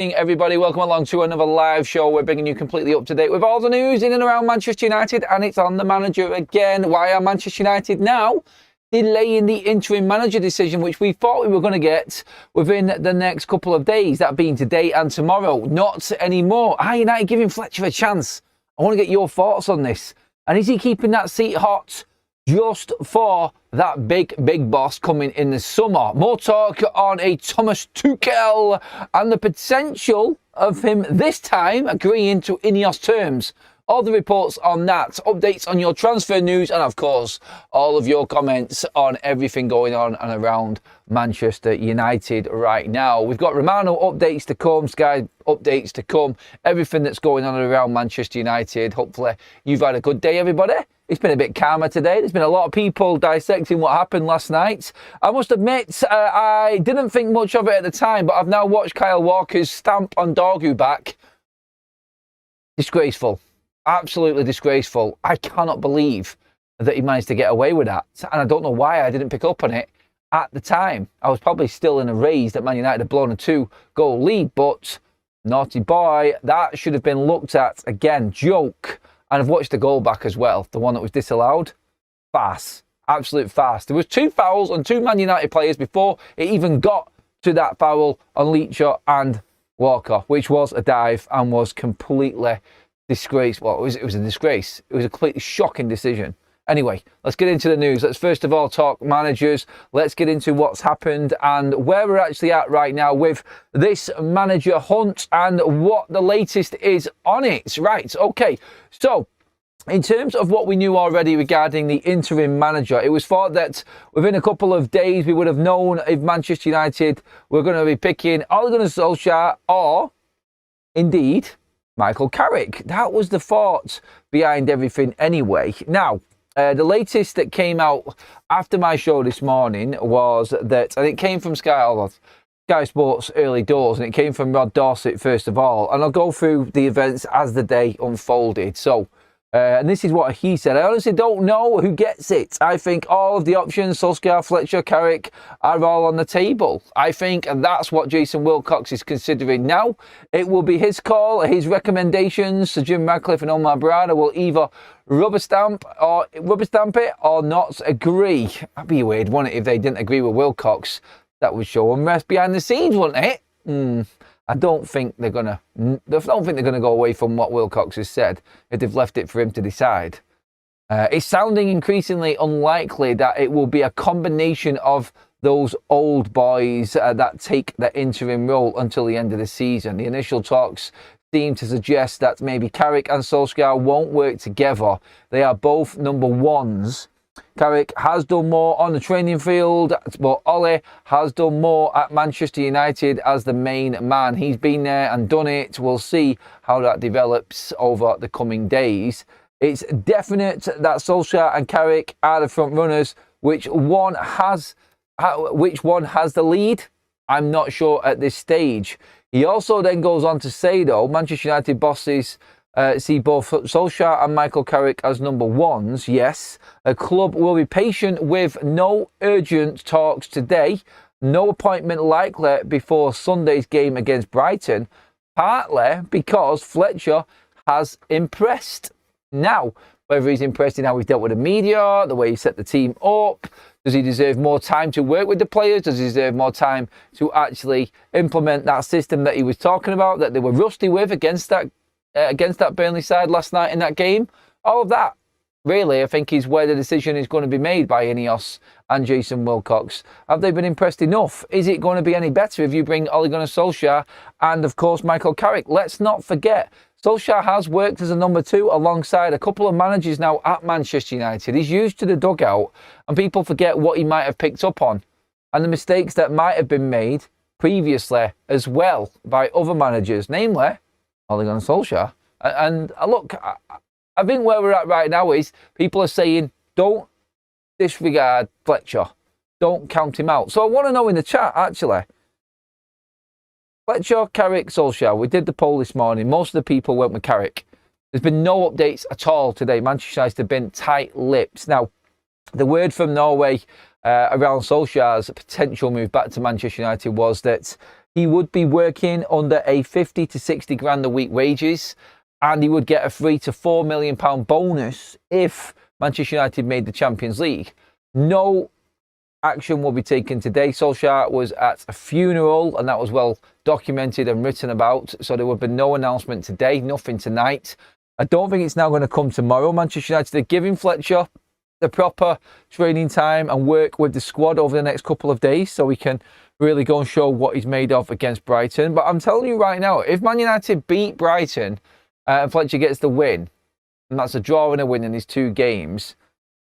Everybody, welcome along to another live show. We're bringing you completely up to date with all the news in and around Manchester United, and it's on the manager again. Why are Manchester United now delaying the interim manager decision, which we thought we were going to get within the next couple of days, that being today and tomorrow? Not anymore. Are United giving Fletcher a chance? I want to get your thoughts on this. And is he keeping that seat hot just for that big boss coming in the summer? More talk on a Thomas Tuchel and the potential of him this time agreeing to Ineos terms. All the reports on that, updates on your transfer news, and of course, all of your comments on everything going on and around Manchester United right now. We've got Romano updates to come, Sky updates to come, everything that's going on around Manchester United. Hopefully, you've had a good day, everybody. It's been a bit calmer today. There's been a lot of people dissecting what happened last night. I must admit, I didn't think much of it at the time, but I've now watched Kyle Walker's stamp on Dorgu back. Disgraceful. Absolutely disgraceful. I cannot believe that he managed to get away with that. And I don't know why I didn't pick up on it at the time. I was probably still in a rage that Man United had blown a 2-goal lead, but naughty boy, that should have been looked at again. Joke. And I've watched the goal back as well, the one that was disallowed. Farce. Absolute farce. There was 2 fouls on 2 Man United players before it even got to that foul on Leacher and Walker, which was a dive and was completely disgrace. Well, it was a disgrace. It was a completely shocking decision. Anyway, let's get into the news. Let's first of all talk managers. Let's get into what's happened and where we're actually at right now with this manager hunt and what the latest is on it. Right, okay. So, in terms of what we knew already regarding the interim manager, it was thought that within a couple of days we would have known if Manchester United were going to be picking Ole Gunnar Solskjaer or, indeed, Michael Carrick. That was the thought behind everything anyway. Now, the latest that came out after my show this morning was that, and it came from Sky Sports early doors, and it came from Rod Dorset first of all, and I'll go through the events as the day unfolded. So, and this is what he said. I honestly don't know who gets it. I think all of the options, Solskjaer, Fletcher, Carrick, are all on the table. I think that's what Jason Wilcox is considering now. It will be his call, his recommendations. So Jim Radcliffe and Omar Brada will either rubber stamp it or not agree. That'd be weird, wouldn't it, if they didn't agree with Wilcox? That would show unrest behind the scenes, wouldn't it? I don't think they're gonna go away from what Wilcox has said if they've left it for him to decide. It's sounding increasingly unlikely that it will be a combination of those old boys that take the interim role until the end of the season. The initial talks seem to suggest that maybe Carrick and Solskjaer won't work together. They are both number ones. Carrick has done more on the training field, but Ole has done more at Manchester United as the main man. He's been there and done it. We'll see how that develops over the coming days. It's definite that Solskjaer and Carrick are the front runners. Which one has the lead? I'm not sure at this stage. He also then goes on to say, though, Manchester United bosses see both Solskjaer and Michael Carrick as number ones. Yes, a club will be patient with no urgent talks today. No appointment likely before Sunday's game against Brighton, partly because Fletcher has impressed. Now, whether he's impressed in how he's dealt with the media, the way he set the team up, does he deserve more time to work with the players? Does he deserve more time to actually implement that system that he was talking about, that they were rusty with against that Burnley side last night in that game? All of that, really, I think is where the decision is going to be made by Ineos and Jason Wilcox. Have they been impressed enough? Is it going to be any better if you bring Ole Gunnar Solskjaer and, of course, Michael Carrick? Let's not forget, Solskjaer has worked as a number 2 alongside a couple of managers now at Manchester United. He's used to the dugout, and people forget what he might have picked up on and the mistakes that might have been made previously as well by other managers, namely Ole Gunnar Solskjaer. And look, I think where we're at right now is people are saying, don't disregard Fletcher. Don't count him out. So I want to know in the chat, actually, Fletcher, Carrick, Solskjaer. We did the poll this morning. Most of the people went with Carrick. There's been no updates at all today. Manchester United have been tight-lipped. Now, the word from Norway around Solskjaer's potential move back to Manchester United was that he would be working under a 50 to 60 grand a week wages, and he would get a £3 to £4 million bonus if Manchester United made the Champions League. No action will be taken today. Solskjaer was at a funeral, and that was well documented and written about, so there would be no announcement today, nothing tonight. I don't think it's now going to come tomorrow. Manchester United are giving Fletcher the proper training time and work with the squad over the next couple of days so he can really go and show what he's made of against Brighton. But I'm telling you right now, if Man United beat Brighton and Fletcher gets the win, and that's a draw and a win in these 2 games,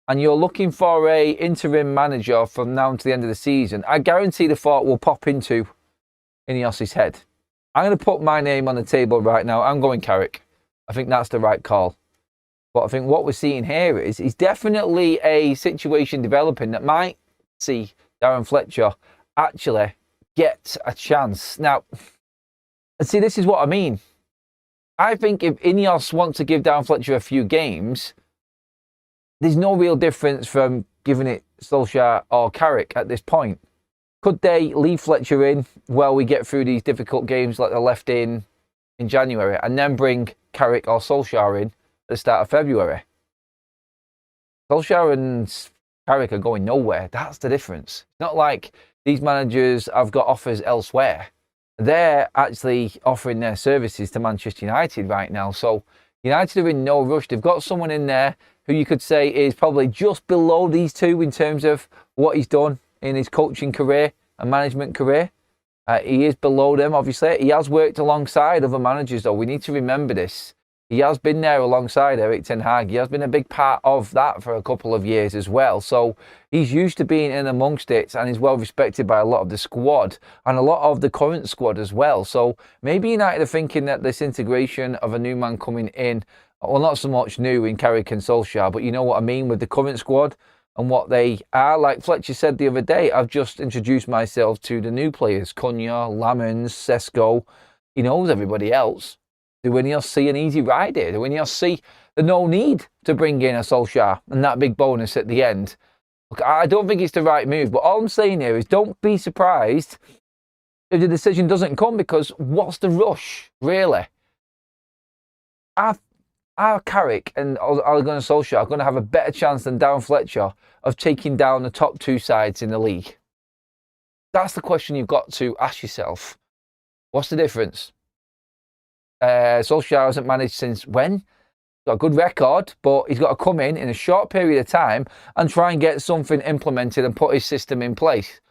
and you're looking for a interim manager from now to the end of the season, I guarantee the thought will pop into Ineos's head. I'm going to put my name on the table right now. I'm going Carrick. I think that's the right call. But I think what we're seeing here is definitely a situation developing that might see Darren Fletcher actually get a chance. Now, see, this is what I mean. I think if Ineos want to give Darren Fletcher a few games, there's no real difference from giving it Solskjaer or Carrick at this point. Could they leave Fletcher in while we get through these difficult games like they left in January, and then bring Carrick or Solskjaer in at the start of February? Solskjaer and Carrick are going nowhere. That's the difference. It's not like these managers have got offers elsewhere. They're actually offering their services to Manchester United right now. So United are in no rush. They've got someone in there who you could say is probably just below these two in terms of what he's done in his coaching career and management career. He is below them, obviously. He has worked alongside other managers, though. We need to remember this. He has been there alongside Erik ten Hag. He has been a big part of that for a couple of years as well. So he's used to being in amongst it, and he's well respected by a lot of the squad and a lot of the current squad as well. So maybe United are thinking that this integration of a new man coming in, well, not so much new in Carrick and Solskjaer, but you know what I mean with the current squad and what they are. Like Fletcher said the other day, I've just introduced myself to the new players, Cunha, Lamens, Sesko. He knows everybody else. Do Ineos see an easy ride here? Do Ineos see the no need to bring in a Solskjaer and that big bonus at the end? Look, I don't think it's the right move, but all I'm saying here is don't be surprised if the decision doesn't come, because what's the rush, really? Are Carrick and Ole Gunnar Solskjaer going to have a better chance than Darren Fletcher of taking down the top 2 sides in the league? That's the question you've got to ask yourself. What's the difference? Solskjaer hasn't managed since when? He's got a good record, but he's got to come in a short period of time and try and get something implemented and put his system in place.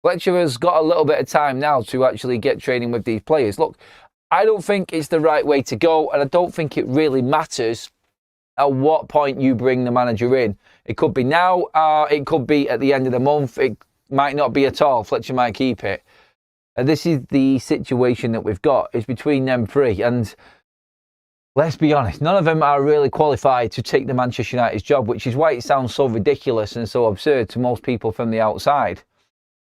Fletcher has got a little bit of time now to actually get training with these players. Look, I don't think it's the right way to go, and I don't think it really matters at what point you bring the manager in. It could be now, it could be at the end of the month, it might not be at all. Fletcher might keep it. This is the situation that we've got. It's between them 3, and let's be honest, none of them are really qualified to take the Manchester United's job, which is why it sounds so ridiculous and so absurd to most people from the outside.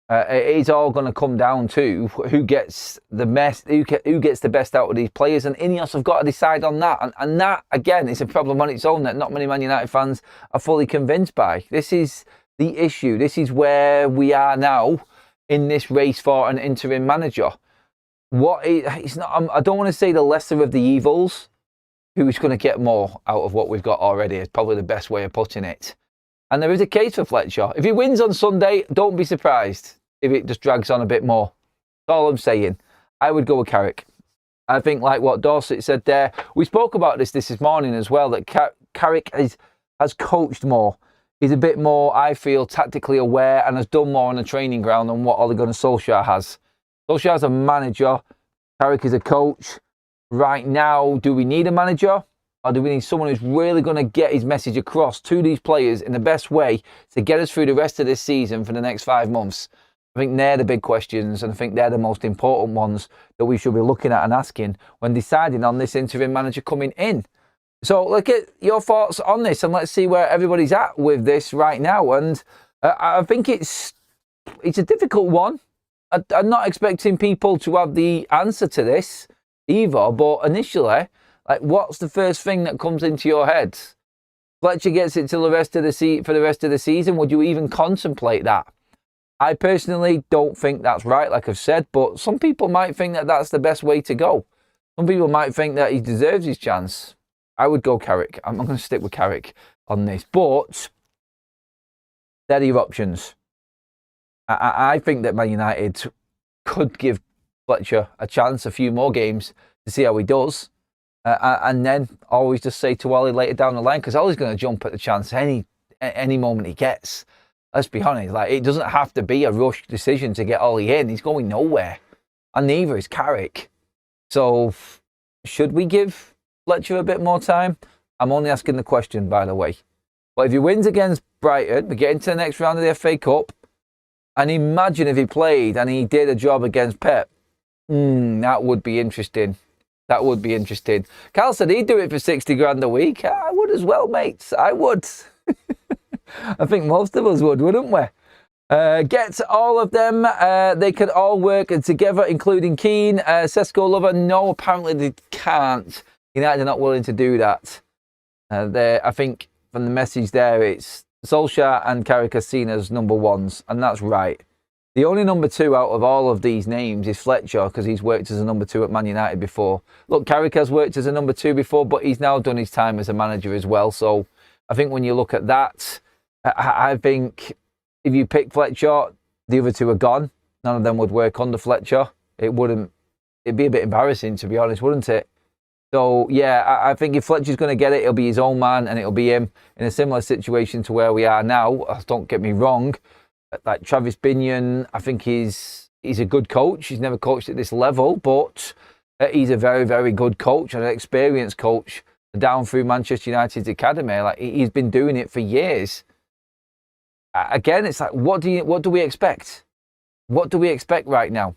It is all going to come down to who gets the best, who gets the best out of these players, and Ineos have got to decide on that. And that, again, is a problem on its own that not many Man United fans are fully convinced by. This is the issue. This is where we are now in this race for an interim manager. It's not. I don't want to say the lesser of the evils. Who is going to get more out of what we've got already is probably the best way of putting it. And there is a case for Fletcher. If he wins on Sunday, don't be surprised if it just drags on a bit more. That's all I'm saying. I would go with Carrick. I think, like what Dorset said there, we spoke about this morning as well, that Carrick has coached more. He's a bit more, I feel, tactically aware and has done more on the training ground than what Ole Gunnar Solskjaer has. Solskjaer's a manager. Carrick is a coach. Right now, do we need a manager? Or do we need someone who's really going to get his message across to these players in the best way to get us through the rest of this season for the next 5 months? I think they're the big questions, and I think they're the most important ones that we should be looking at and asking when deciding on this interim manager coming in. So look at your thoughts on this, and let's see where everybody's at with this right now. And I think it's a difficult one. I'm not expecting people to have the answer to this either, but initially, like, what's the first thing that comes into your head? Fletcher gets it till for the rest of the season. Would you even contemplate that? I personally don't think that's right, like I've said, but some people might think that that's the best way to go. Some people might think that he deserves his chance. I would go Carrick. I'm going to stick with Carrick on this, but they're your options. I think that Man United could give Fletcher a chance, a few more games to see how he does, and then always just say to Ollie later down the line, because Ollie's going to jump at the chance any moment he gets. Let's be honest, like, it doesn't have to be a rushed decision to get Ollie in. He's going nowhere, and neither is Carrick. So, should we give Fletcher a bit more time? I'm only asking the question, by the way. But if he wins against Brighton, we get into the next round of the FA Cup, and imagine if he played and he did a job against Pep. That would be interesting. That would be interesting. Carl said he'd do it for 60 grand a week. I would as well, mates. I would. I think most of us would, wouldn't we? Get all of them. They could all work together, including Keane. Sesko Lover, no, apparently they can't. United are not willing to do that. I think from the message there, it's Solskjaer and Carrick are seen as number ones, and that's right. The only number two out of all of these names is Fletcher, because he's worked as a number two at Man United before. Look, Carrick has worked as a number two before, but he's now done his time as a manager as well. So I think when you look at that, I think if you pick Fletcher, the other two are gone. None of them would work under Fletcher. It'd be a bit embarrassing, to be honest, wouldn't it? So, yeah, I think if Fletcher's going to get it, it'll be his own man, and it'll be him in a similar situation to where we are now. Don't get me wrong. Like Travis Binion, I think he's a good coach. He's never coached at this level, but he's a very, very good coach and an experienced coach down through Manchester United's academy. Like, he's been doing it for years. Again, it's like, what do we expect? What do we expect right now?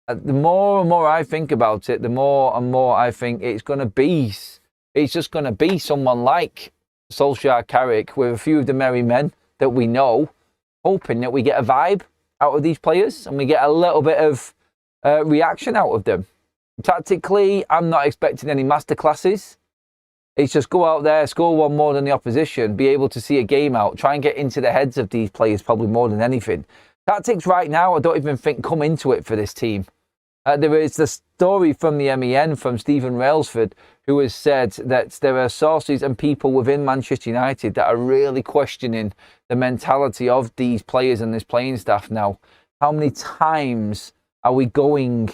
The more and more I think about it, the more and more I think it's just going to be someone like Solskjaer, Carrick, with a few of the merry men that we know, hoping that we get a vibe out of these players and we get a little bit of reaction out of them. Tactically, I'm not expecting any masterclasses. It's just go out there, score one more than the opposition, be able to see a game out, try and get into the heads of these players probably more than anything. Tactics right now, I don't even think come into it for this team. There is the story from the MEN, from Stephen Railsford, who has said that there are sources and people within Manchester United that are really questioning the mentality of these players and this playing staff now. How many times are we going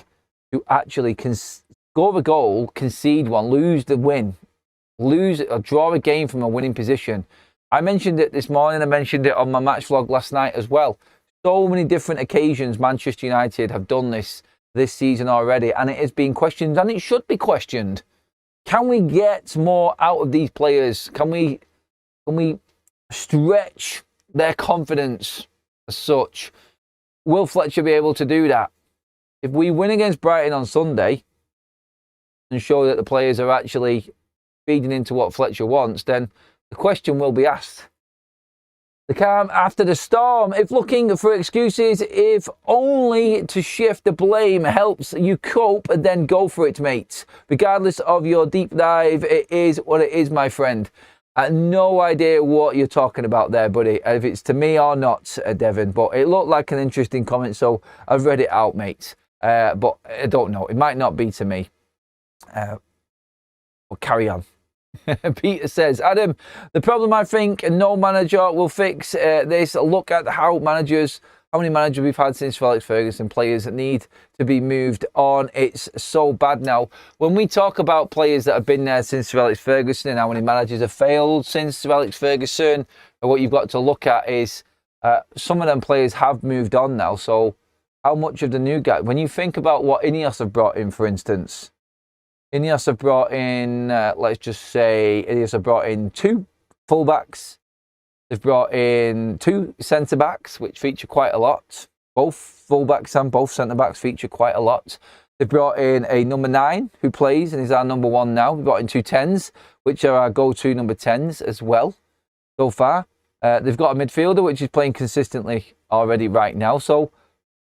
to actually score a goal, concede one, lose the win, lose or draw a game from a winning position? I mentioned it this morning. I mentioned it on my match vlog last night as well. So many different occasions Manchester United have done this season already, and it has been questioned, and it should be questioned. Can we get more out of these players? Can we stretch their confidence as such? Will Fletcher be able to do that? If we win against Brighton on Sunday and show that the players are actually feeding into what Fletcher wants, then the question will be asked. The calm after the storm. If looking for excuses, if only to shift the blame helps you cope, then go for it, mate. Regardless of your deep dive, it is what it is, my friend. No idea what you're talking about there, buddy, if it's to me or not, Devon. But it looked like an interesting comment, so I've read it out, mate. But I don't know. It might not be to me. We'll carry on. Peter says, Adam, the problem I think no manager will fix this. Look at how many managers we've had since Alex Ferguson, players that need to be moved on. It's so bad now. When we talk about players that have been there since Alex Ferguson and how many managers have failed since Alex Ferguson, what you've got to look at is some of them players have moved on now. So how much of the new guy, when you think about what Ineos have brought in, for instance, Ineos have brought in, let's just say, Ineos have brought in 2 fullbacks. They've brought in 2 centre-backs, which feature quite a lot. Both fullbacks and both centre-backs feature quite a lot. They've brought in a number 9 who plays and is our number 1 now. We've brought in 2 10s, which are our go-to number 10s as well so far. They've got a midfielder, which is playing consistently already right now. So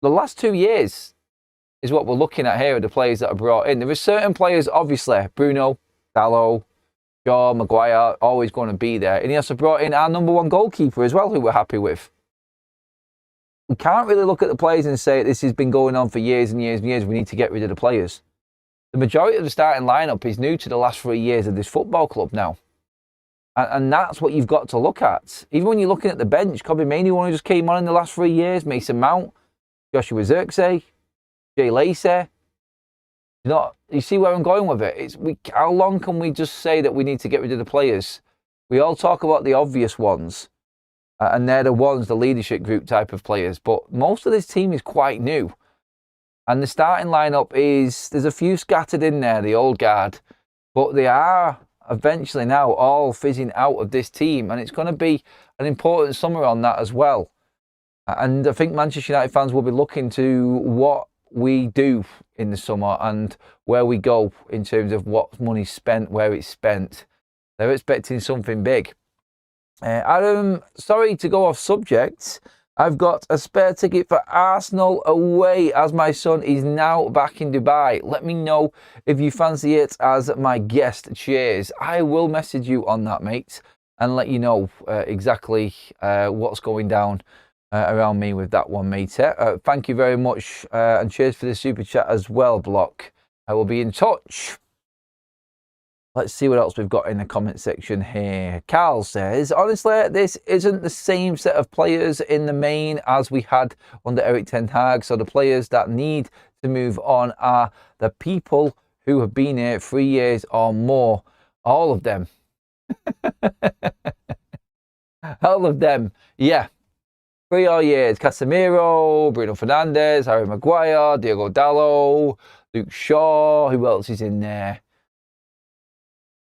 the last 2 years is what we're looking at here, the players that are brought in. There are certain players, obviously, Bruno, Dalot, Shaw, Maguire, always going to be there. And he also brought in our number 1 goalkeeper as well, who we're happy with. we can't really look at the players and say this has been going on for years and years and years. We need to get rid of the players. The majority of the starting lineup is new to the last 3 years of this football club now. And that's what you've got to look at. Even when you're looking at the bench, Kobe Mainoo, one who just came on in the last 3 years, Mason Mount, Joshua Zirkzee, Jay Lacey. You see where I'm going with it? How long can we just say that we need to get rid of the players? We all talk about the obvious ones. And they're the ones, the leadership group type of players. But most of this team is quite new. And the starting lineup there's a few scattered in there, the old guard. But they are eventually now all fizzing out of this team. And it's going to be an important summer on that as well. And I think Manchester United fans will be looking to what we do in the summer and where we go in terms of what money's spent, where it's spent. They're expecting something big. Adam, sorry to go off subject. I've got a spare ticket for Arsenal away as my son is now back in Dubai. Let me know if you fancy it as my guest. Cheers. I will message you on that, mate, and let you know exactly what's going down around me with that one, mate. Thank you very much, and cheers for the super chat as well, Block. I will be in touch. Let's see what else we've got in the comment section here. Carl says, honestly, this isn't the same set of players in the main as we had under Erik ten Hag. So the players that need to move on are the people who have been here 3 years or more. All of them. All of them. Yeah. 3 or years. Casemiro, Bruno Fernandes, Harry Maguire, Diogo Dalot, Luke Shaw. Who else is in there?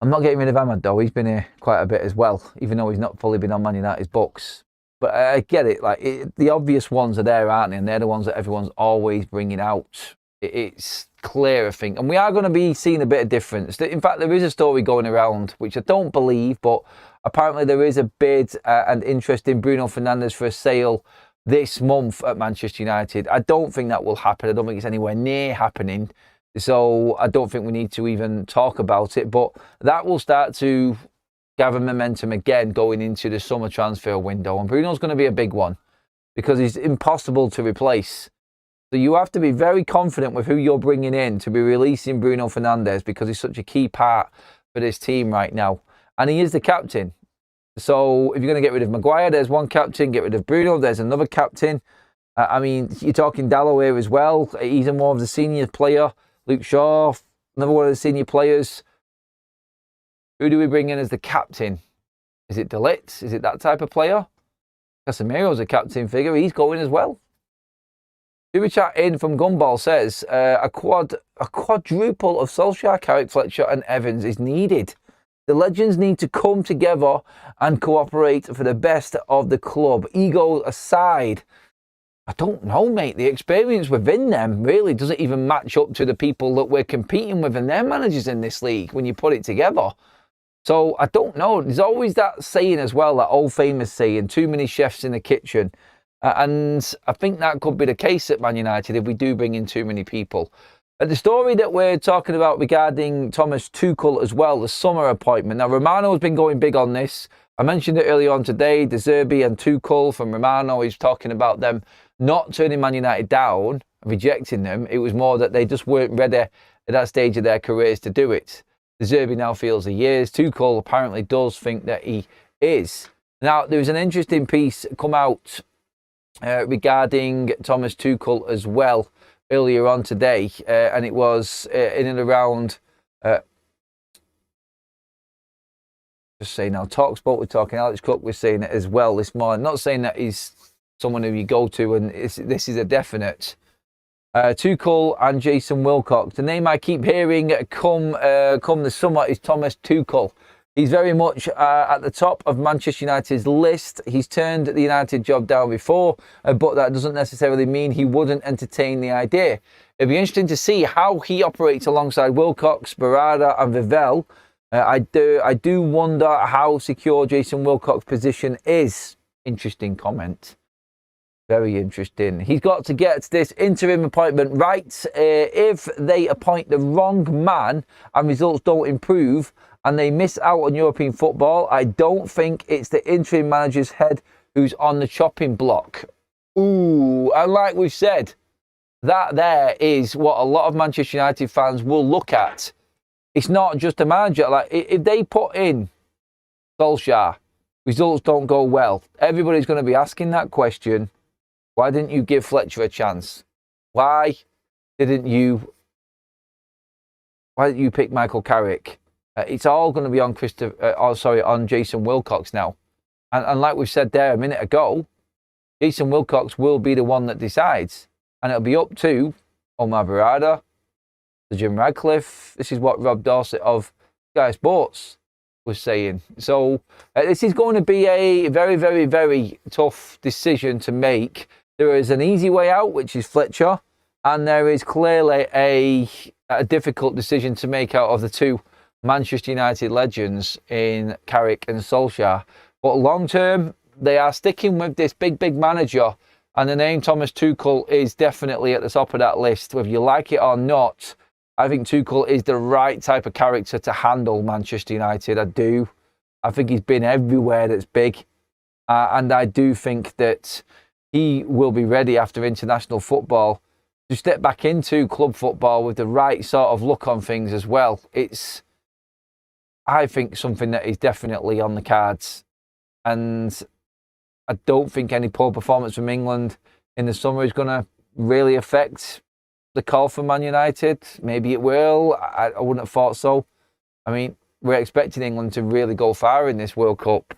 I'm not getting rid of Ahmad though. He's been here quite a bit as well, even though he's not fully been on Man United's books. But I get it. The obvious ones are there, aren't they? And they're the ones that everyone's always bringing out. It's clear, I think. And we are going to be seeing a bit of difference. In fact, there is a story going around, which I don't believe, but apparently there is a bid and interest in Bruno Fernandes for a sale this month at Manchester United. I don't think that will happen. I don't think it's anywhere near happening. So I don't think we need to even talk about it. But that will start to gather momentum again going into the summer transfer window. And Bruno's going to be a big one because he's impossible to replace. So you have to be very confident with who you're bringing in to be releasing Bruno Fernandes because he's such a key part for this team right now. And he is the captain. So if you're going to get rid of Maguire, there's one captain. Get rid of Bruno, there's another captain. I mean, you're talking Dalot here as well. He's more of the senior player. Luke Shaw, another one of the senior players. Who do we bring in as the captain? Is it De Ligt? Is it that type of player? Casemiro's a captain figure. He's going as well. Super chat in from Gumball says, a quadruple of Solskjaer, Carrick, Fletcher and Evans is needed. The legends need to come together and cooperate for the best of the club. Ego aside, I don't know, mate. The experience within them really doesn't even match up to the people that we're competing with and their managers in this league when you put it together. So I don't know. There's always that saying as well, that old famous saying, too many chefs in the kitchen. And I think that could be the case at Man United if we do bring in too many people. The story that we're talking about regarding Thomas Tuchel as well, the summer appointment. Now, Romano has been going big on this. I mentioned it earlier on today. De Zerbi and Tuchel from Romano, he's talking about them not turning Man United down, rejecting them. It was more that they just weren't ready at that stage of their careers to do it. De Zerbi now feels he is. Tuchel apparently does think that he is. Now, there was an interesting piece come out regarding Thomas Tuchel as well earlier on today, and it was in and around, just saying now, TalkSport, we're talking, Alex Cook was saying it as well this morning. Not saying that he's someone who you go to and this is a definite. Tuchel and Jason Wilcox. The name I keep hearing come the summer is Thomas Tuchel. He's very much at the top of Manchester United's list. He's turned the United job down before, but that doesn't necessarily mean he wouldn't entertain the idea. It'd be interesting to see how he operates alongside Wilcox, Barada and Vivell. I do wonder how secure Jason Wilcox's position is. Interesting comment. Very interesting. He's got to get this interim appointment right. If they appoint the wrong man and results don't improve and they miss out on European football, I don't think it's the interim manager's head who's on the chopping block. Ooh, and like we've said, that there is what a lot of Manchester United fans will look at. It's not just a manager. Like, if they put in Solskjaer, results don't go well, everybody's going to be asking that question. Why didn't you give Fletcher a chance? Why didn't you pick Michael Carrick? It's all going to be on on Jason Wilcox now. And like we said there a minute ago, Jason Wilcox will be the one that decides. And it'll be up to Omar Barada, to Jim Radcliffe. This is what Rob Dorsett of Sky Sports was saying. So this is going to be a very, very, very tough decision to make. There is an easy way out, which is Fletcher. And there is clearly a difficult decision to make out of the two Manchester United legends in Carrick and Solskjaer. But long term, they are sticking with this big, big manager. And the name Thomas Tuchel is definitely at the top of that list. Whether you like it or not, I think Tuchel is the right type of character to handle Manchester United. I do. I think he's been everywhere that's big. And I do think that he will be ready after international football to step back into club football with the right sort of look on things as well. It's, I think, something that is definitely on the cards. And I don't think any poor performance from England in the summer is going to really affect the call for Man United. Maybe it will. I wouldn't have thought so. I mean, we're expecting England to really go far in this World Cup.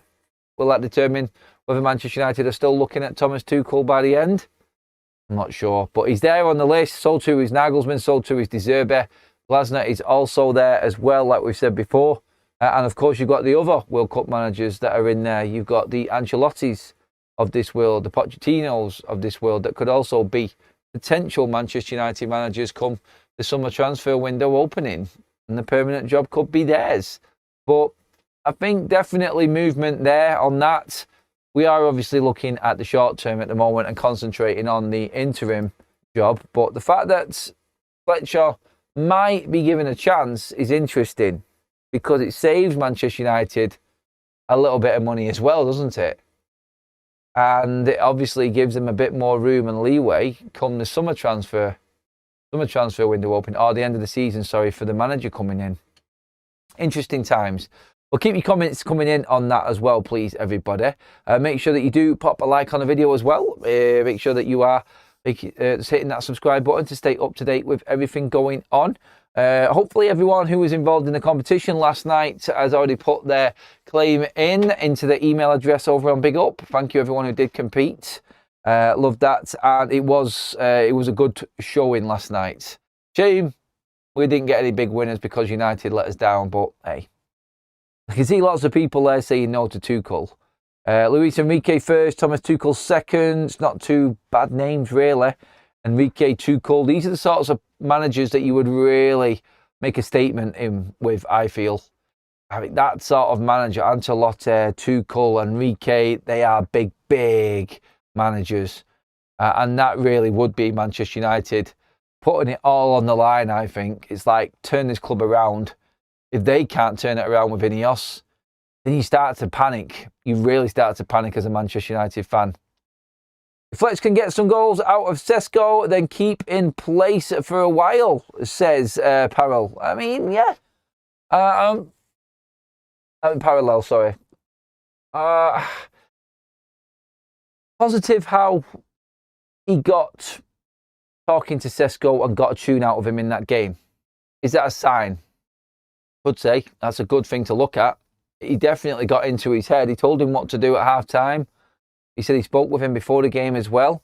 Will that determine whether Manchester United are still looking at Thomas Tuchel by the end? I'm not sure. But he's there on the list. So too is Nagelsmann. So too is De Zerbi. Glasner is also there as well, like we've said before. And of course, you've got the other World Cup managers that are in there. You've got the Ancelottis of this world, the Pochettinos of this world that could also be potential Manchester United managers come the summer transfer window opening, and the permanent job could be theirs. But I think definitely movement there on that. We are obviously looking at the short term at the moment and concentrating on the interim job. But the fact that Fletcher might be given a chance is interesting because it saves Manchester United a little bit of money as well, doesn't it? And it obviously gives them a bit more room and leeway come the summer transfer window open, or the end of the season, for the manager coming in. Interesting times. Well, keep your comments coming in on that as well, please, everybody. Make sure that you do pop a like on the video as well. Make sure that you are hitting that subscribe button to stay up to date with everything going on. Hopefully everyone who was involved in the competition last night has already put their claim into the email address over on Big Up. Thank you everyone who did compete. Loved that, and it was a good showing last night. Shame we didn't get any big winners because United let us down, but hey, I can see lots of people there saying no to Tuchel. Luis Enrique first, Thomas Tuchel second. It's not two bad names really. Enrique, Tuchel, these are the sorts of managers that you would really make a statement in with, I feel. I mean, that sort of manager, Ancelotti, Tuchel, Enrique, they are big, big managers. And that really would be Manchester United putting it all on the line, I think. It's like, turn this club around. If they can't turn it around with Ineos, then you start to panic. You really start to panic as a Manchester United fan. If Fletch can get some goals out of Sesko, then keep in place for a while, says Parallel. I mean, yeah. Parallel, sorry. Positive how he got talking to Sesko and got a tune out of him in that game. Is that a sign? Could say. That's a good thing to look at. He definitely got into his head. He told him what to do at half-time. He said he spoke with him before the game as well.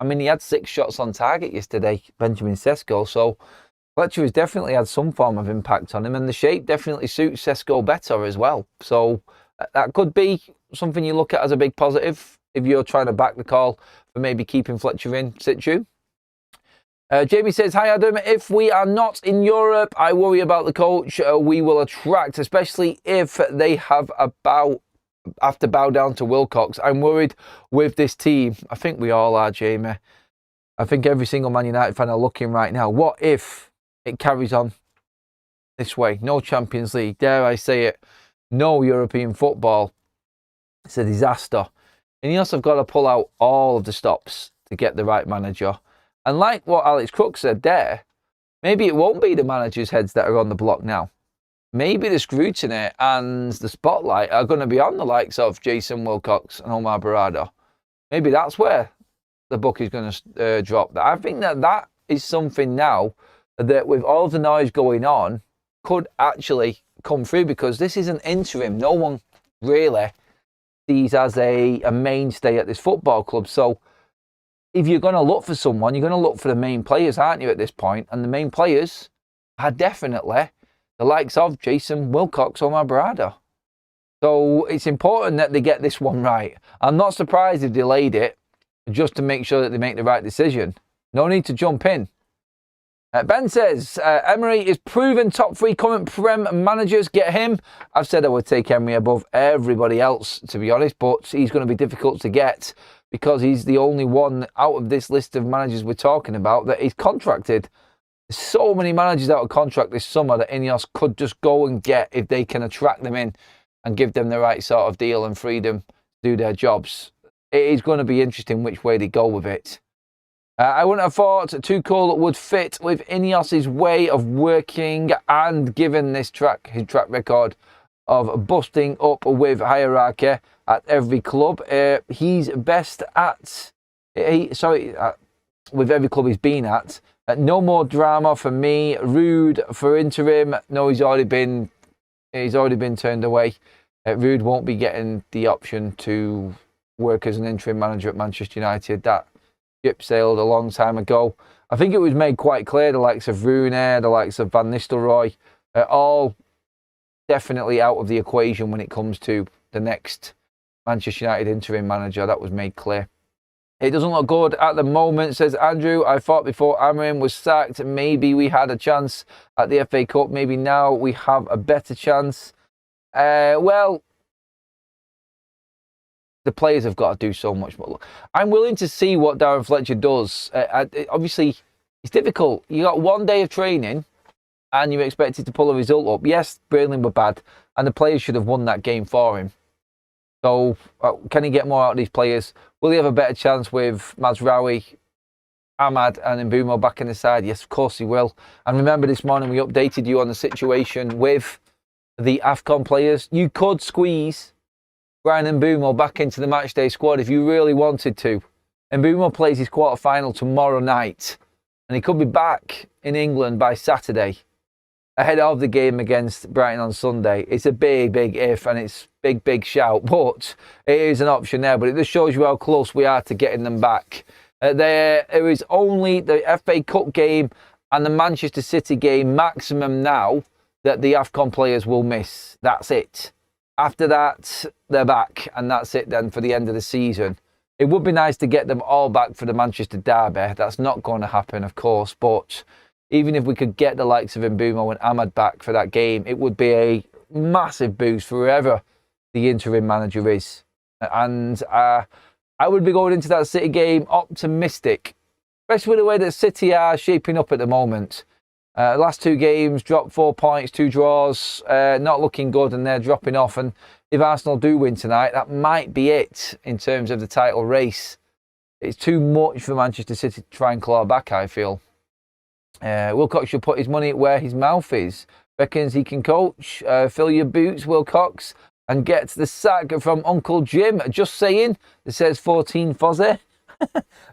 I mean, he had 6 shots on target yesterday, Benjamin Sesko, so Fletcher has definitely had some form of impact on him, and the shape definitely suits Sesko better as well. So that could be something you look at as a big positive if you're trying to back the call for maybe keeping Fletcher in situ. Jamie says, hi Adam, if we are not in Europe, I worry about the coach we will attract, especially if they have to bow down to Wilcox. I'm worried with this team. I think we all are, Jamie. I think every single Man United fan are looking right now. What if it carries on this way? No Champions League, dare I say it, no European football. It's a disaster Ineos have got to pull out all of the stops to get the right manager. And like what Alex Crook said there, maybe it won't be the managers' heads that are on the block now. Maybe the scrutiny and the spotlight are going to be on the likes of Jason Wilcox and Omar Barada. Maybe that's where the book is going to drop. I think that is something now that, with all of the noise going on, could actually come through, because this is an interim. No one really sees as a mainstay at this football club. So if you're going to look for someone, you're going to look for the main players, aren't you, at this point? And the main players are definitely the likes of Jason Wilcox, Omar Barada. So it's important that they get this one right. I'm not surprised they delayed it, just to make sure that they make the right decision. No need to jump in. Ben says, Emery is proven top 3 current Prem managers. Get him. I've said I would take Emery above everybody else, to be honest, but he's going to be difficult to get because he's the only one out of this list of managers we're talking about that is contracted. There's so many managers out of contract this summer that Ineos could just go and get if they can attract them in and give them the right sort of deal and freedom to do their jobs. It is going to be interesting which way they go with it. I wouldn't have thought Tuchel would fit with Ineos' way of working, and given his track record of busting up with hierarchy at every club, he's best at. With every club he's been at. No more drama for me. Rude for interim. No, he's already been turned away. Rude won't be getting the option to work as an interim manager at Manchester United. That ship sailed a long time ago. I think it was made quite clear the likes of Rooney, the likes of Van Nistelrooy, all definitely out of the equation when it comes to the next Manchester United interim manager. That was made clear. It doesn't look good at the moment, says Andrew. I thought before Amorim was sacked, maybe we had a chance at the FA Cup. Maybe now we have a better chance. Well, the players have got to do so much more. Look, I'm willing to see what Darren Fletcher does. Obviously, it's difficult. You got 1 day of training and you're expected to pull a result up. Yes, Burnley were bad and the players should have won that game for him. So, can he get more out of these players? Will he have a better chance with Mazraoui, Ahmad and Mbeumo back in the side? Yes, of course he will. And remember, this morning we updated you on the situation with the AFCON players. You could squeeze Brian Mbeumo back into the matchday squad if you really wanted to. Mbeumo plays his quarter-final tomorrow night, and he could be back in England by Saturday, ahead of the game against Brighton on Sunday. It's a big, big if, and it's big shout, but it is an option there. But it just shows you how close we are to getting them back. There is only the FA Cup game and the Manchester City game maximum now that the AFCON players will miss. That's it. After that, they're back, and that's it then for the end of the season. It would be nice to get them all back for the Manchester derby. That's not going to happen, of course, but even if we could get the likes of Mbeumo and Ahmad back for that game, it would be a massive boost for whoever the interim manager is. And I would be going into that City game optimistic, especially with the way that City are shaping up at the moment. Last 2 games, dropped 4 points, 2 draws, not looking good, and they're dropping off. And if Arsenal do win tonight, that might be it in terms of the title race. It's too much for Manchester City to try and claw back, I feel. Wilcox should put his money where his mouth is. Reckons he can coach. Fill your boots, Wilcox, and get the sack from Uncle Jim. Just saying. It says 14 Fozzie.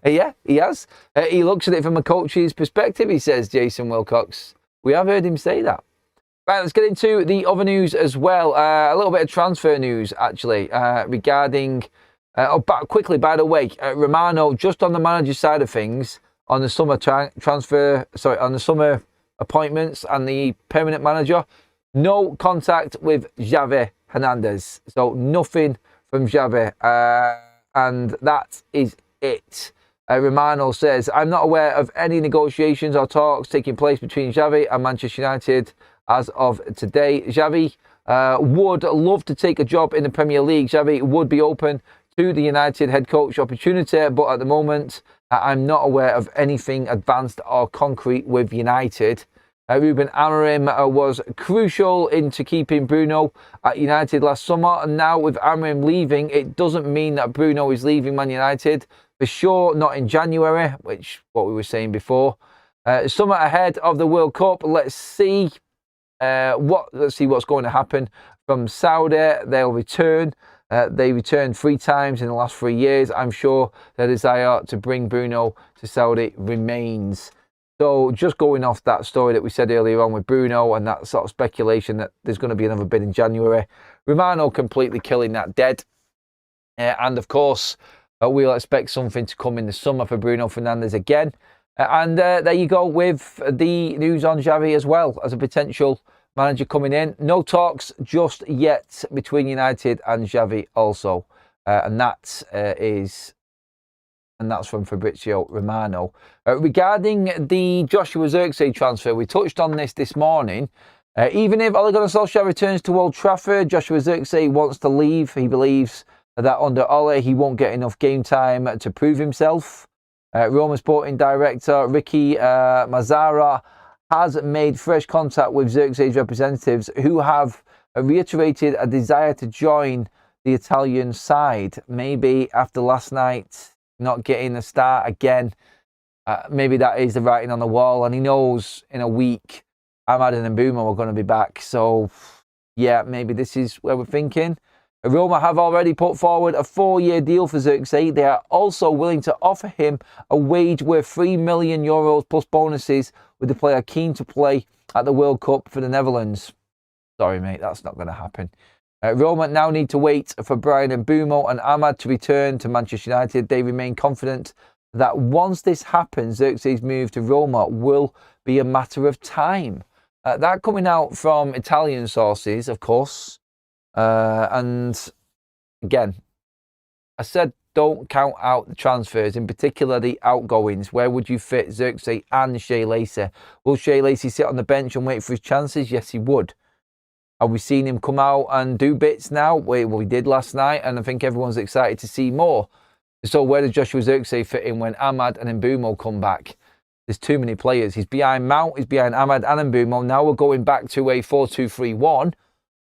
Yeah, he has. He looks at it from a coach's perspective, he says, Jason Wilcox. We have heard him say that. Right, let's get into the other news as well. A little bit of transfer news, actually, regarding... quickly, by the way, Romano, just on the manager side of things, on the summer on the summer appointments and the permanent manager, no contact with Xavi Hernandez. So nothing from Xavi. And that is it. Romano says, I'm not aware of any negotiations or talks taking place between Xavi and Manchester United as of today. Xavi would love to take a job in the Premier League. Xavi would be open to the United head coach opportunity, but at the moment, I'm not aware of anything advanced or concrete with United. Ruben Amorim was crucial into keeping Bruno at United last summer, and now with Amorim leaving, it doesn't mean that Bruno is leaving Man United. For sure, not in January, which what we were saying before. Summer ahead of the World Cup. Let's see what's going to happen from Saudi. They'll return. They returned 3 times in the last 3 years. I'm sure their desire to bring Bruno to Saudi remains. So just going off that story that we said earlier on with Bruno and that sort of speculation that there's going to be another bid in January, Romano completely killing that dead. And of course, we'll expect something to come in the summer for Bruno Fernandes again. And there you go with the news on Xavi as well as a potential manager coming in. No talks just yet between United and Xavi also. And that's from Fabrizio Romano. Regarding the Joshua Zirkzee transfer, we touched on this morning. Even if Ole Gunnar Solskjaer returns to Old Trafford, Joshua Zirkzee wants to leave. He believes that under Ole, he won't get enough game time to prove himself. Roma Sporting Director Ricky Mazzara has made fresh contact with Zirkzee's representatives, who have reiterated a desire to join the Italian side. Maybe after last night not getting a start again, maybe that is the writing on the wall, and he knows in a week Ahmad and Mbeumo are going to be back. So yeah, maybe this is where we're thinking. Roma have already put forward a 4-year deal for Zirkzee. They are also willing to offer him a wage worth €3 million plus bonuses, with the player keen to play at the World Cup for the Netherlands. Sorry, mate, that's not going to happen. Roma now need to wait for Bryan Mbeumo and Ahmad to return to Manchester United. They remain confident that once this happens, Zirkzee's move to Roma will be a matter of time. That coming out from Italian sources, of course. And again, I said don't count out the transfers, in particular the outgoings. Where would you fit Zirkzee and Shea Lacey? Will Shea Lacey sit on the bench and wait for his chances? Yes, he would. Have we seen him come out and do bits now? Well, we did last night, and I think everyone's excited to see more. So where does Joshua Zirkzee fit in when Ahmad and Mbeumo come back? There's too many players. He's behind Mount, he's behind Ahmad and Mbeumo. Now we're going back to a 4-2-3-1.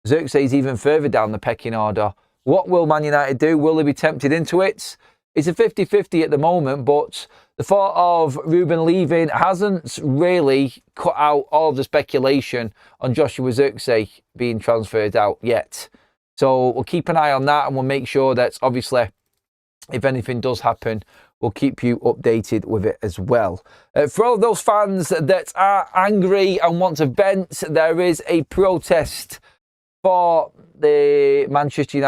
Zirkzee's even further down the pecking order. What will Man United do? Will they be tempted into it? It's a 50-50 at the moment, but the thought of Ruben leaving hasn't really cut out all of the speculation on Joshua Zirkzee being transferred out yet. So we'll keep an eye on that, and we'll make sure that, obviously, if anything does happen, we'll keep you updated with it as well. For all those fans that are angry and want to vent, there is a protest for the Manchester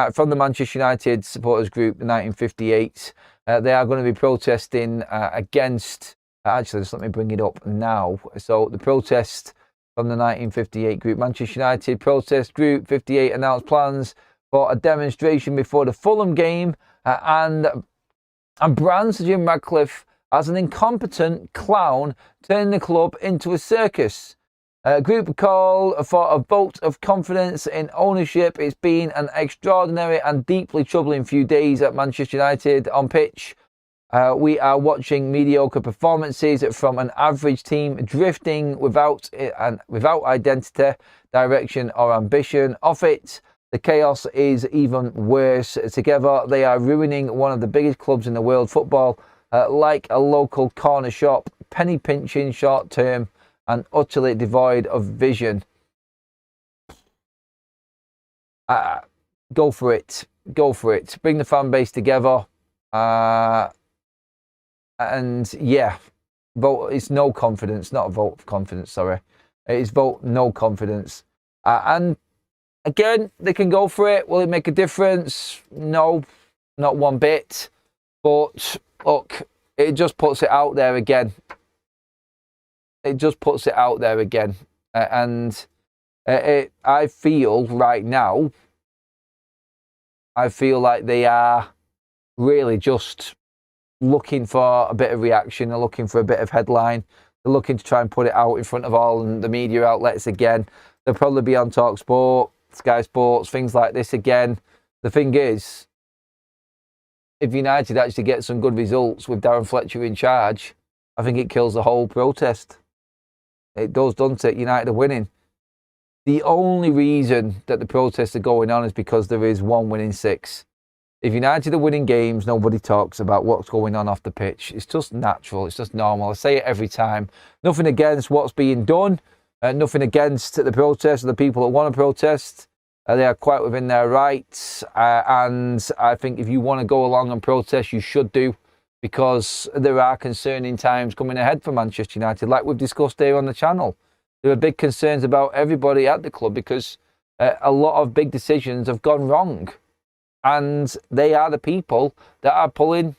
United supporters group, the 1958. They are going to be protesting against. Actually, just let me bring it up now. So the protest from the 1958 group, Manchester United protest group 58, announced plans for a demonstration before the Fulham game, and brands Jim Ratcliffe as an incompetent clown turning the club into a circus. A group called for a vote of confidence in ownership. It's been an extraordinary and deeply troubling few days at Manchester United on pitch. We are watching mediocre performances from an average team drifting without identity, direction or ambition. Off it, the chaos is even worse. Together, they are ruining one of the biggest clubs in the world, football, like a local corner shop, penny pinching, short term, and utterly devoid of vision. Go for it. Go for it. Bring the fan base together. And yeah, vote. It's no confidence, not a vote of confidence, sorry. It's vote no confidence. And again, they can go for it. Will it make a difference? No, not one bit. But look, it just puts it out there again. It just puts it out there again. I feel right now, I feel like they are really just looking for a bit of reaction. They're looking for a bit of headline. They're looking to try and put it out in front of all the media outlets again. They'll probably be on TalkSport, Sky Sports, things like this again. The thing is, if United actually get some good results with Darren Fletcher in charge, I think it kills the whole protest. It does, doesn't it? United are winning. The only reason that the protests are going on is because there is one winning 6. If United are winning games, nobody talks about what's going on off the pitch. It's just natural. It's just normal. I say it every time. Nothing against what's being done. Nothing against the protests or the people that want to protest. They are quite within their rights. And I think if you want to go along and protest, you should do. Because there are concerning times coming ahead for Manchester United, like we've discussed here on the channel. There are big concerns about everybody at the club because a lot of big decisions have gone wrong. And they are the people that are pulling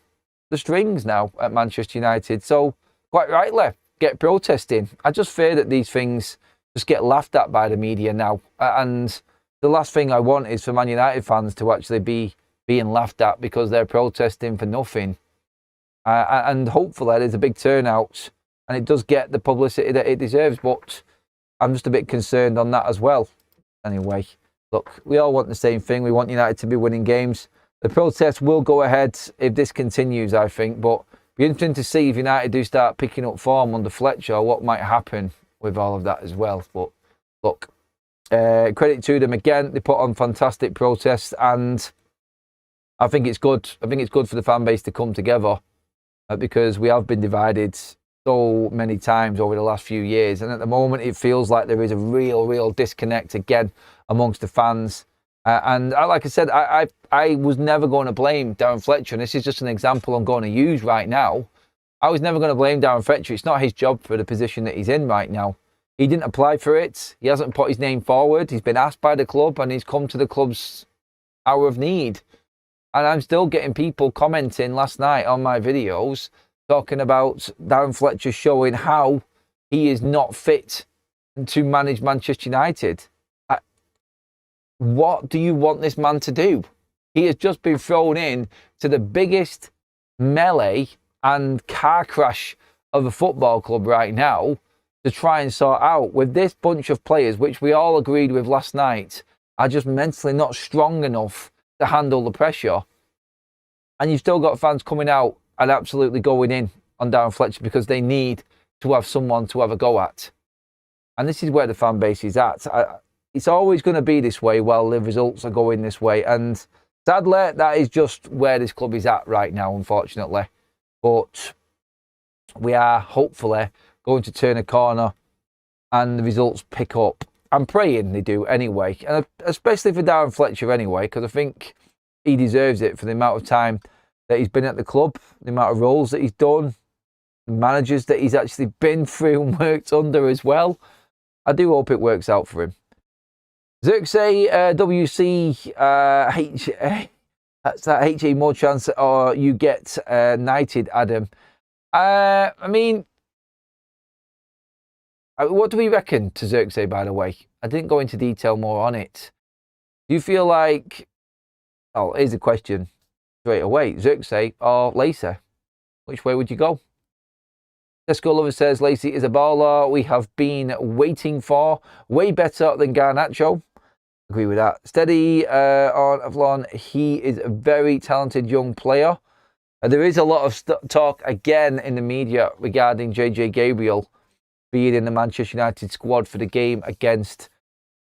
the strings now at Manchester United. So, quite rightly, get protesting. I just fear that these things just get laughed at by the media now. And the last thing I want is for Man United fans to actually be being laughed at because they're protesting for nothing. And hopefully there's a big turnout and it does get the publicity that it deserves. But I'm just a bit concerned on that as well. Anyway, look, we all want the same thing. We want United to be winning games. The protest will go ahead if this continues, I think. But it'll be interesting to see if United do start picking up form under Fletcher, what might happen with all of that as well. But look, credit to them again. They put on fantastic protests and I think it's good. I think it's good for the fan base to come together because we have been divided so many times over the last few years. And at the moment, it feels like there is a real disconnect again amongst the fans. And like I said, I was never going to blame Darren Fletcher. And this is just an example I'm going to use right now. I was never going to blame Darren Fletcher. It's not his job for the position that he's in right now. He didn't apply for it. He hasn't put his name forward. He's been asked by the club and he's come to the club's hour of need. And I'm still getting people commenting last night on my videos talking about Darren Fletcher showing how he is not fit to manage Manchester United. What do you want this man to do? He has just been thrown in to the biggest melee and car crash of a football club right now to try and sort out with this bunch of players, which we all agreed with last night, are just mentally not strong enough to handle the pressure. And you've still got fans coming out and absolutely going in on Darren Fletcher because they need to have someone to have a go at. And this is where the fan base is at. It's always going to be this way while the results are going this way. And sadly, that is just where this club is at right now, unfortunately. But we are hopefully going to turn a corner and the results pick up. I'm praying they do anyway. And especially for Darren Fletcher anyway, because I think he deserves it for the amount of time that he's been at the club, the amount of roles that he's done, the managers that he's actually been through and worked under as well. I do hope it works out for him. Xerxes, WC, that's that HE more chance or you get knighted, Adam. I mean, what do we reckon to Xerxes, by the way? I didn't go into detail more on it. Do you feel like, oh, here's the question straight away, Xerxes or Lacey? Which way would you go? Tesco Lover says, Lacey is a baller we have been waiting for. Way better than Garnacho. Agree with that. Steady on Avlon. He is a very talented young player. There is a lot of talk again in the media regarding JJ Gabriel being in the Manchester United squad for the game against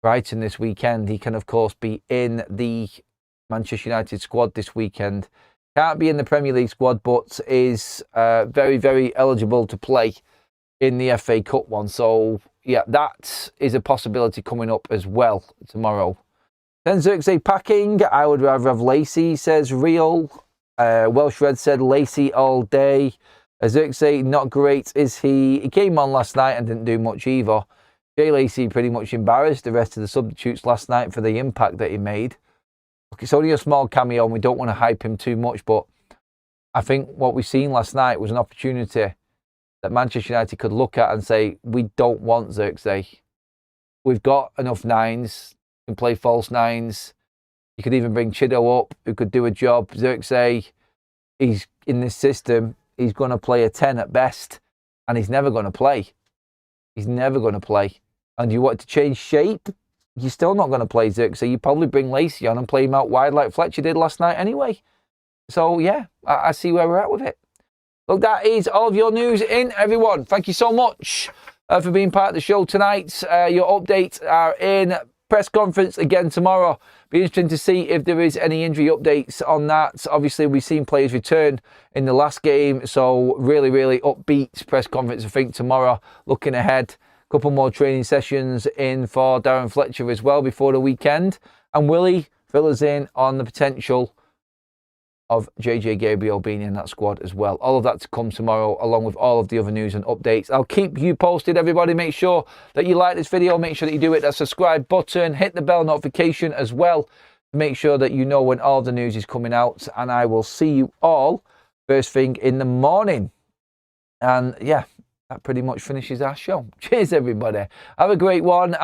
Brighton this weekend. He can, of course, be in the Manchester United squad this weekend. Can't be in the Premier League squad, but is very eligible to play in the FA Cup one. So, yeah, that is a possibility coming up as well tomorrow. Then Xerxes packing. I would rather have Lacey, says Real. Welsh Red said Lacey all day. Xerxes, not great, is he? He came on last night and didn't do much either. Jay Lacey pretty much embarrassed the rest of the substitutes last night for the impact that he made. Look, it's only a small cameo and we don't want to hype him too much, but I think what we've seen last night was an opportunity that Manchester United could look at and say, we don't want Xerxes. We've got enough nines, can play false nines. You could even bring Chido up, who could do a job. Xerxes, he's in this system, he's going to play a 10 at best, and he's never going to play. He's never going to play. And you want to change shape? You're still not going to play Xerxes. You probably bring Lacey on and play him out wide like Fletcher did last night anyway. So, yeah, I see where we're at with it. Look, that is all of your news in, everyone. Thank you so much for being part of the show tonight. Your updates are in. Press conference again tomorrow. Be interesting to see if there is any injury updates on that. Obviously, we've seen players return in the last game, so really, really upbeat press conference, I think, tomorrow. Looking ahead, a couple more training sessions in for Darren Fletcher as well before the weekend. And will he fill us in on the potential of JJ Gabriel being in that squad as well? All of that to come tomorrow, along with all of the other news and updates. I'll keep you posted, everybody. Make sure that you like this video. Make sure that you do hit that subscribe button. Hit the bell notification as well to make sure that you know when all the news is coming out. And I will see you all first thing in the morning. And yeah, that pretty much finishes our show. Cheers, everybody. Have a great one. And